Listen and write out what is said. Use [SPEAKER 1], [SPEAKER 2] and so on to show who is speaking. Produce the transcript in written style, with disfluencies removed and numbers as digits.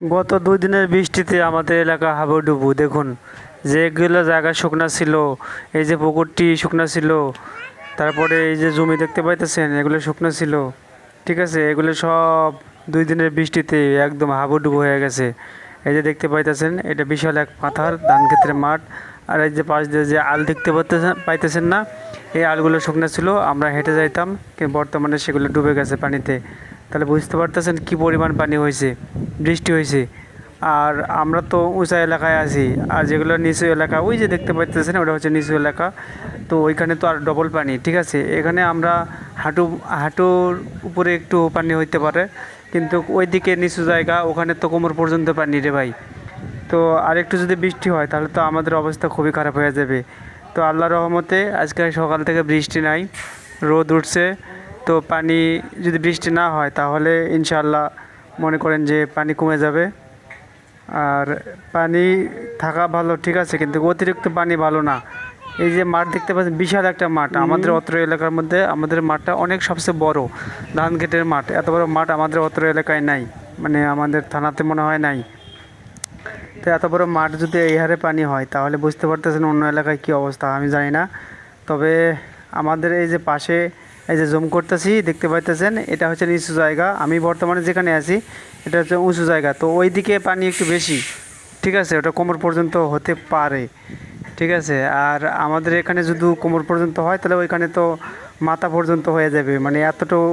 [SPEAKER 1] গত 2 দিনের বৃষ্টিতে আমাদের এলাকা হাবুডুবু। দেখুন, যেগুলো জায়গা শুকনা ছিল, এই যে পুকুরটি শুকনা ছিল, তারপরে এই যে জমি দেখতে পাইতেছেন এগুলো শুকনো ছিল। ঠিক আছে, এগুলো সব 2 দিনের বৃষ্টিতে একদম হাবুডুবু হয়ে গেছে। এই যে দেখতে পাইতেছেন এটা বিশাল এক পাথার ধান ক্ষেতের মাঠ। আর এই যে পাশ দিয়ে যে আল দেখতে পাইতেছেন না, এই আলগুলো শুকনো ছিল, আমরা হেঁটে যাইতাম, কিন্তু বর্তমানে সেগুলো ডুবে গেছে পানিতে। তাহলে বুঝতে পারতেছেন কি পরিমাণ পানি হয়েছে, বৃষ্টি হয়েছে। আর আমরা তো উঁচা এলাকায় আছি, আর যেগুলো নিচু এলাকা ওই যে দেখতে পাইতেছেন ওটা হচ্ছে নিচু এলাকা। তো ওইখানে তো আর ডবল পানি। ঠিক আছে, এখানে আমরা হাঁটু হাঁটুর উপরে একটু পানি হইতে পারে, কিন্তু ওইদিকে নিচু জায়গা, ওখানে তো কোমর পর্যন্ত পানি রে ভাই। তো আরেকটু যদি বৃষ্টি হয় তাহলে তো আমাদের অবস্থা খুবই খারাপ হয়ে যাবে। তো আল্লাহর রহমতে আজকে সকাল থেকে বৃষ্টি নাই, রোদ উঠছে। তো পানি, যদি বৃষ্টি না হয় তাহলে ইনশাআল্লাহ মনে করেন যে পানি কমে যাবে। আর পানি থাকা ভালো, ঠিক আছে, কিন্তু অতিরিক্ত পানি ভালো না। এই যে মাঠ দেখতে পাচ্ছেন, বিশাল একটা মাঠ আমাদের অত্র এলাকার মধ্যে, আমাদের মাঠটা অনেক সবচেয়ে বড় ধান ক্ষেতের মাঠ। এত বড় মাঠ আমাদের অত্র এলাকায় নাই, মানে আমাদের থানাতে মনে হয় নাই। তো এত বড় মাঠ যদি এই হারে পানি হয় তাহলে বুঝতে পারতেছেন অন্য এলাকায় কী অবস্থা, আমি জানি না। তবে আমাদের এই যে পাশে, এই যে জুম করতেছি দেখতে পাইতেছেন, এটা হচ্ছে নিচু জায়গা। আমি বর্তমানে যেখানে আছি এটা হচ্ছে উঁচু জায়গা, তো ওই দিকে পানি একটু বেশি। ঠিক আছে, ওটা কোমর পর্যন্ত হতে পারে। ঠিক আছে, আর আমাদের এখানে যদি কোমর পর্যন্ত হয় তাহলে ওইখানে তো মাথা পর্যন্ত হয়ে যাবে, মানে এতটাও